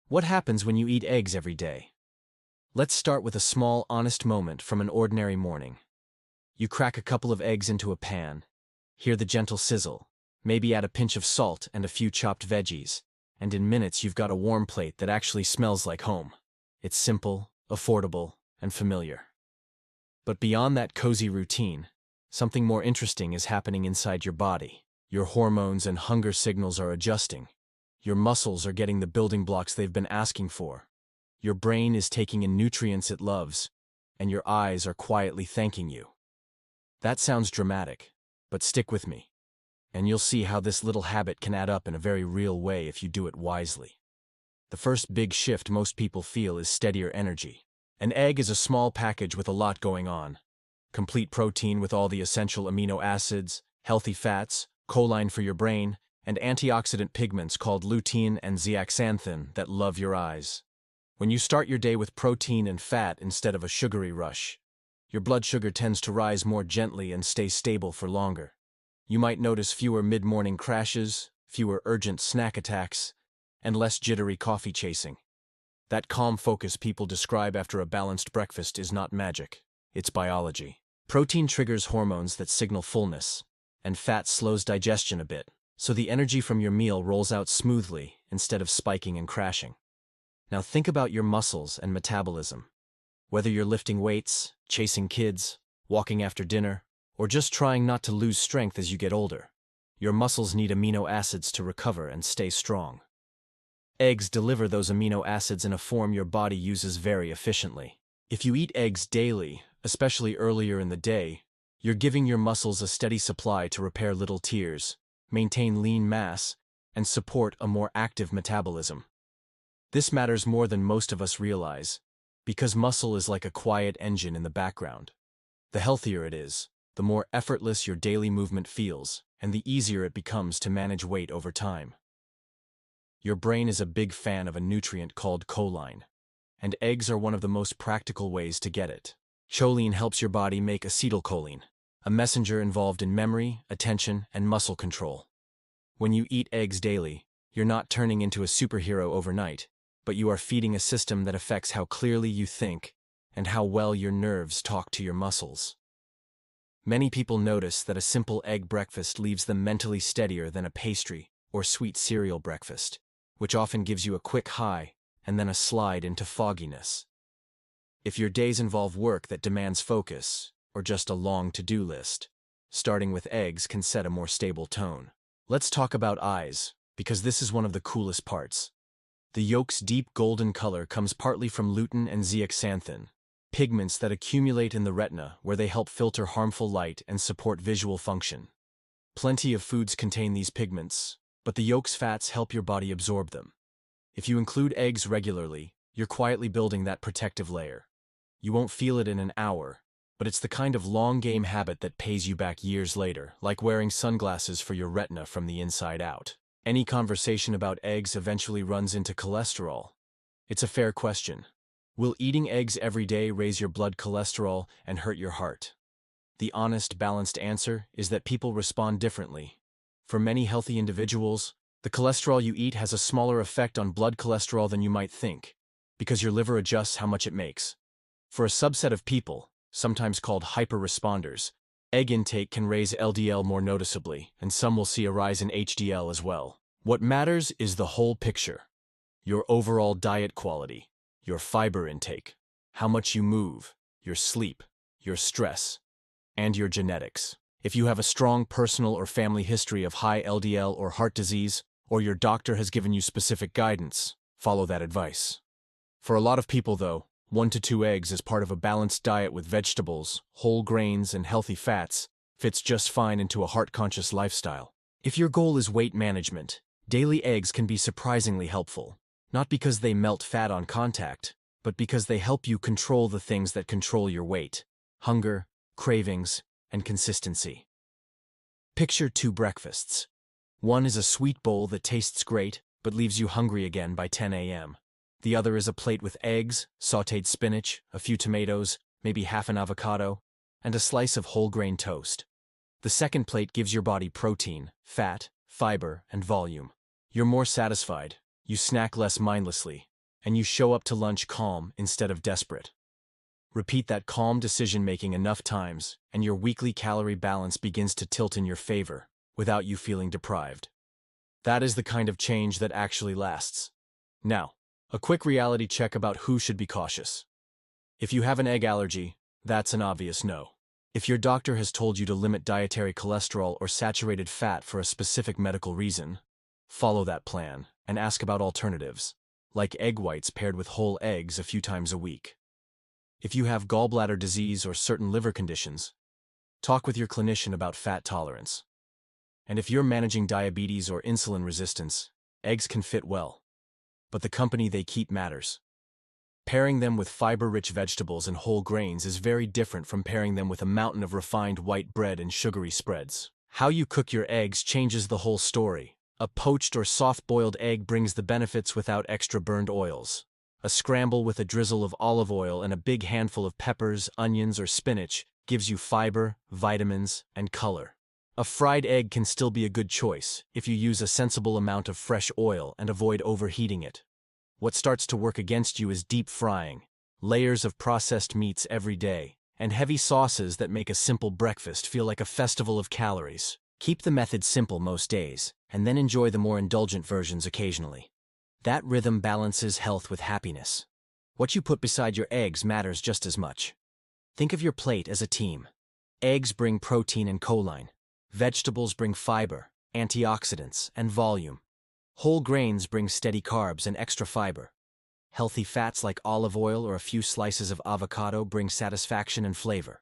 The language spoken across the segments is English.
What happens when you eat eggs every day? Let's start with a small, honest moment from an ordinary morning. You crack a couple of eggs into a pan, hear the gentle sizzle, maybe add a pinch of salt and a few chopped veggies, and in minutes you've got a warm plate that actually smells like home. It's simple, affordable, and familiar. But beyond that cozy routine, something more interesting is happening inside your body. Your hormones and hunger signals are adjusting. Your muscles are getting the building blocks they've been asking for. Your brain is taking in nutrients it loves, and your eyes are quietly thanking you. That sounds dramatic, but stick with me, and you'll see how this little habit can add up in a very real way if you do it wisely. The first big shift most people feel is steadier energy. An egg is a small package with a lot going on. Complete protein with all the essential amino acids, healthy fats, choline for your brain, and antioxidant pigments called lutein and zeaxanthin that love your eyes. When you start your day with protein and fat instead of a sugary rush, your blood sugar tends to rise more gently and stay stable for longer. You might notice fewer mid-morning crashes, fewer urgent snack attacks, and less jittery coffee chasing. That calm focus people describe after a balanced breakfast is not magic, it's biology. Protein triggers hormones that signal fullness, and fat slows digestion a bit, so the energy from your meal rolls out smoothly instead of spiking and crashing. Now think about your muscles and metabolism. Whether you're lifting weights, chasing kids, walking after dinner, or just trying not to lose strength as you get older, your muscles need amino acids to recover and stay strong. Eggs deliver those amino acids in a form your body uses very efficiently. If you eat eggs daily, especially earlier in the day, you're giving your muscles a steady supply to repair little tears, maintain lean mass, and support a more active metabolism. This matters more than most of us realize, because muscle is like a quiet engine in the background. The healthier it is, the more effortless your daily movement feels, and the easier it becomes to manage weight over time. Your brain is a big fan of a nutrient called choline, and eggs are one of the most practical ways to get it. Choline helps your body make acetylcholine, a messenger involved in memory, attention, and muscle control. When you eat eggs daily, you're not turning into a superhero overnight, but you are feeding a system that affects how clearly you think and how well your nerves talk to your muscles. Many people notice that a simple egg breakfast leaves them mentally steadier than a pastry or sweet cereal breakfast, which often gives you a quick high and then a slide into fogginess. If your days involve work that demands focus, or just a long to-do list, starting with eggs can set a more stable tone. Let's talk about eyes, because this is one of the coolest parts. The yolk's deep golden color comes partly from lutein and zeaxanthin, pigments that accumulate in the retina where they help filter harmful light and support visual function. Plenty of foods contain these pigments, but the yolk's fats help your body absorb them. If you include eggs regularly, you're quietly building that protective layer. You won't feel it in an hour, but it's the kind of long-game habit that pays you back years later, like wearing sunglasses for your retina from the inside out. Any conversation about eggs eventually runs into cholesterol. It's a fair question. Will eating eggs every day raise your blood cholesterol and hurt your heart? The honest, balanced answer is that people respond differently. For many healthy individuals, the cholesterol you eat has a smaller effect on blood cholesterol than you might think, because your liver adjusts how much it makes. For a subset of people, sometimes called hyper-responders, egg intake can raise LDL more noticeably, and some will see a rise in HDL as well. What matters is the whole picture. Your overall diet quality, your fiber intake, how much you move, your sleep, your stress, and your genetics. If you have a strong personal or family history of high LDL or heart disease, or your doctor has given you specific guidance, follow that advice. For a lot of people, though, 1 to 2 eggs as part of a balanced diet with vegetables, whole grains, and healthy fats fits just fine into a heart-conscious lifestyle. If your goal is weight management, daily eggs can be surprisingly helpful, not because they melt fat on contact, but because they help you control the things that control your weight: hunger, cravings, and consistency. Picture 2 breakfasts. One is a sweet bowl that tastes great, but leaves you hungry again by 10 a.m. The other is a plate with eggs, sautéed spinach, a few tomatoes, maybe half an avocado, and a slice of whole grain toast. The second plate gives your body protein, fat, fiber, and volume. You're more satisfied, you snack less mindlessly, and you show up to lunch calm instead of desperate. Repeat that calm decision-making enough times, and your weekly calorie balance begins to tilt in your favor, without you feeling deprived. That is the kind of change that actually lasts. Now, a quick reality check about who should be cautious. If you have an egg allergy, that's an obvious no. If your doctor has told you to limit dietary cholesterol or saturated fat for a specific medical reason, follow that plan and ask about alternatives, like egg whites paired with whole eggs a few times a week. If you have gallbladder disease or certain liver conditions, talk with your clinician about fat tolerance. And if you're managing diabetes or insulin resistance, eggs can fit well. But the company they keep matters. Pairing them with fiber-rich vegetables and whole grains is very different from pairing them with a mountain of refined white bread and sugary spreads. How you cook your eggs changes the whole story. A poached or soft-boiled egg brings the benefits without extra burned oils. A scramble with a drizzle of olive oil and a big handful of peppers, onions, or spinach gives you fiber, vitamins, and color. A fried egg can still be a good choice if you use a sensible amount of fresh oil and avoid overheating it. What starts to work against you is deep frying, layers of processed meats every day, and heavy sauces that make a simple breakfast feel like a festival of calories. Keep the method simple most days, and then enjoy the more indulgent versions occasionally. That rhythm balances health with happiness. What you put beside your eggs matters just as much. Think of your plate as a team. Eggs bring protein and choline. Vegetables bring fiber, antioxidants, and volume. Whole grains bring steady carbs and extra fiber. Healthy fats like olive oil or a few slices of avocado bring satisfaction and flavor.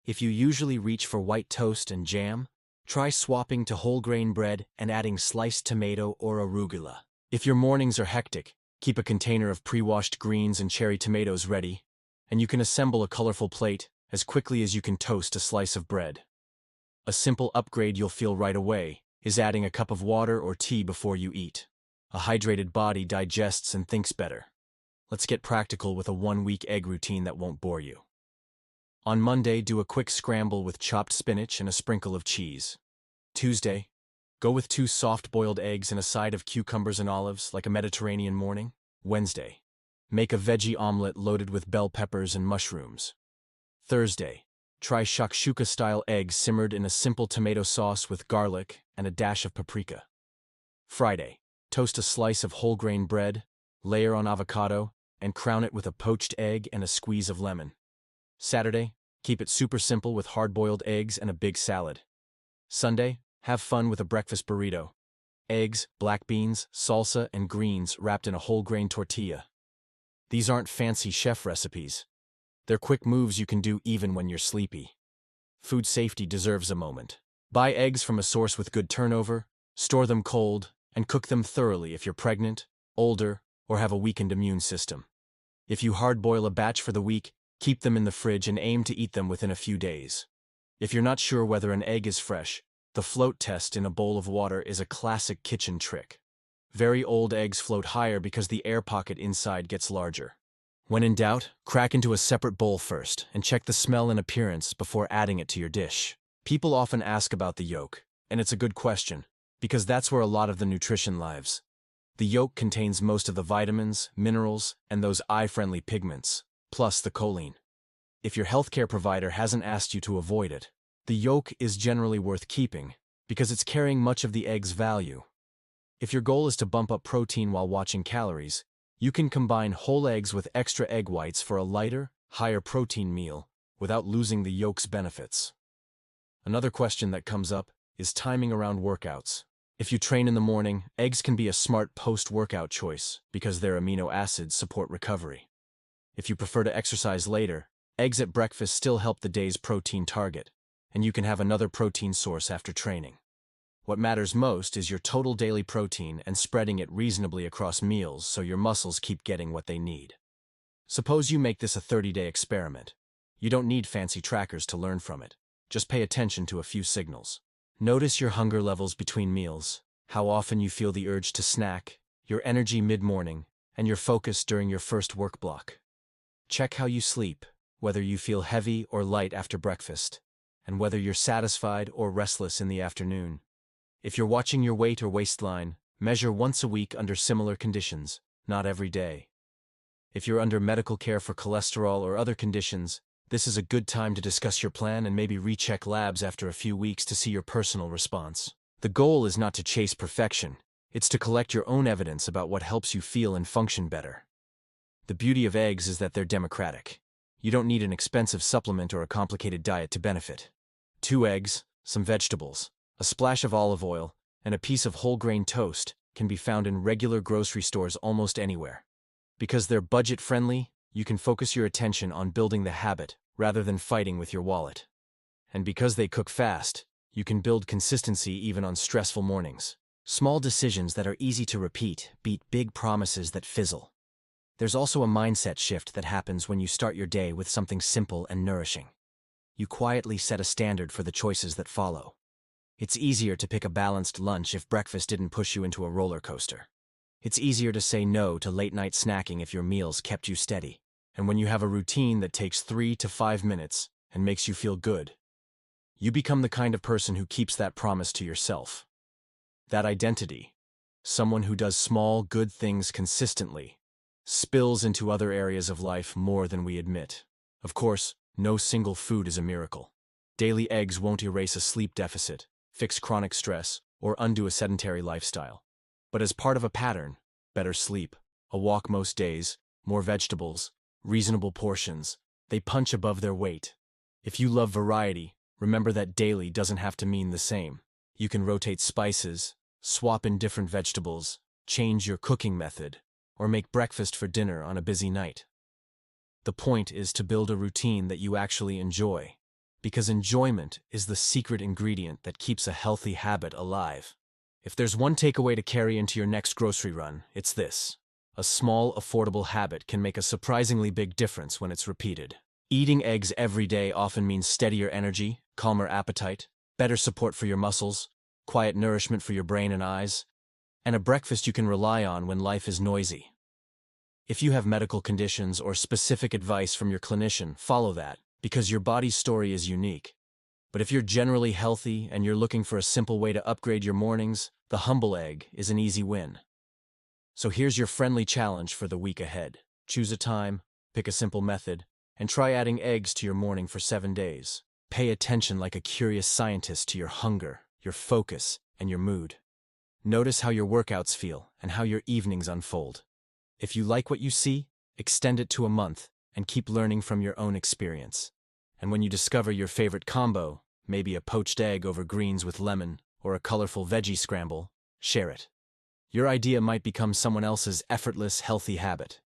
If you usually reach for white toast and jam, try swapping to whole grain bread and adding sliced tomato or arugula. If your mornings are hectic, keep a container of pre-washed greens and cherry tomatoes ready, and you can assemble a colorful plate as quickly as you can toast a slice of bread. A simple upgrade you'll feel right away is adding a cup of water or tea before you eat. A hydrated body digests and thinks better. Let's get practical with a 1-week egg routine that won't bore you. On Monday, do a quick scramble with chopped spinach and a sprinkle of cheese. Tuesday, go with 2 soft-boiled eggs and a side of cucumbers and olives like a Mediterranean morning. Wednesday, make a veggie omelet loaded with bell peppers and mushrooms. Thursday, try shakshuka-style eggs simmered in a simple tomato sauce with garlic and a dash of paprika. Friday, toast a slice of whole grain bread, layer on avocado, and crown it with a poached egg and a squeeze of lemon. Saturday, keep it super simple with hard-boiled eggs and a big salad. Sunday, have fun with a breakfast burrito. Eggs, black beans, salsa, and greens wrapped in a whole grain tortilla. These aren't fancy chef recipes. They're quick moves you can do even when you're sleepy. Food safety deserves a moment. Buy eggs from a source with good turnover, store them cold, and cook them thoroughly if you're pregnant, older, or have a weakened immune system. If you hard-boil a batch for the week, keep them in the fridge and aim to eat them within a few days. If you're not sure whether an egg is fresh, the float test in a bowl of water is a classic kitchen trick. Very old eggs float higher because the air pocket inside gets larger. When in doubt, crack into a separate bowl first and check the smell and appearance before adding it to your dish. People often ask about the yolk, and it's a good question, because that's where a lot of the nutrition lies. The yolk contains most of the vitamins, minerals, and those eye-friendly pigments, plus the choline. If your healthcare provider hasn't asked you to avoid it, the yolk is generally worth keeping, because it's carrying much of the egg's value. If your goal is to bump up protein while watching calories, you can combine whole eggs with extra egg whites for a lighter, higher protein meal without losing the yolk's benefits. Another question that comes up is timing around workouts. If you train in the morning, eggs can be a smart post-workout choice because their amino acids support recovery. If you prefer to exercise later, eggs at breakfast still help the day's protein target, and you can have another protein source after training. What matters most is your total daily protein and spreading it reasonably across meals so your muscles keep getting what they need. Suppose you make this a 30-day experiment. You don't need fancy trackers to learn from it. Just pay attention to a few signals. Notice your hunger levels between meals, how often you feel the urge to snack, your energy mid-morning, and your focus during your first work block. Check how you sleep, whether you feel heavy or light after breakfast, and whether you're satisfied or restless in the afternoon. If you're watching your weight or waistline, measure once a week under similar conditions, not every day. If you're under medical care for cholesterol or other conditions, this is a good time to discuss your plan and maybe recheck labs after a few weeks to see your personal response. The goal is not to chase perfection, it's to collect your own evidence about what helps you feel and function better. The beauty of eggs is that they're democratic. You don't need an expensive supplement or a complicated diet to benefit. 2 eggs, some vegetables, a splash of olive oil, and a piece of whole grain toast can be found in regular grocery stores almost anywhere. Because they're budget-friendly, you can focus your attention on building the habit rather than fighting with your wallet. And because they cook fast, you can build consistency even on stressful mornings. Small decisions that are easy to repeat beat big promises that fizzle. There's also a mindset shift that happens when you start your day with something simple and nourishing. You quietly set a standard for the choices that follow. It's easier to pick a balanced lunch if breakfast didn't push you into a roller coaster. It's easier to say no to late-night snacking if your meals kept you steady. And when you have a routine that takes 3 to 5 minutes and makes you feel good, you become the kind of person who keeps that promise to yourself. That identity, someone who does small, good things consistently, spills into other areas of life more than we admit. Of course, no single food is a miracle. Daily eggs won't erase a sleep deficit, fix chronic stress, or undo a sedentary lifestyle. But as part of a pattern, better sleep, a walk most days, more vegetables, reasonable portions, they punch above their weight. If you love variety, remember that daily doesn't have to mean the same. You can rotate spices, swap in different vegetables, change your cooking method, or make breakfast for dinner on a busy night. The point is to build a routine that you actually enjoy, because enjoyment is the secret ingredient that keeps a healthy habit alive. If there's one takeaway to carry into your next grocery run, it's this. A small, affordable habit can make a surprisingly big difference when it's repeated. Eating eggs every day often means steadier energy, calmer appetite, better support for your muscles, quiet nourishment for your brain and eyes, and a breakfast you can rely on when life is noisy. If you have medical conditions or specific advice from your clinician, follow that, because your body's story is unique. But if you're generally healthy and you're looking for a simple way to upgrade your mornings, the humble egg is an easy win. So here's your friendly challenge for the week ahead. Choose a time, pick a simple method, and try adding eggs to your morning for 7 days. Pay attention like a curious scientist to your hunger, your focus, and your mood. Notice how your workouts feel and how your evenings unfold. If you like what you see, extend it to a month and keep learning from your own experience. And when you discover your favorite combo, maybe a poached egg over greens with lemon or a colorful veggie scramble, share it. Your idea might become someone else's effortless, healthy habit.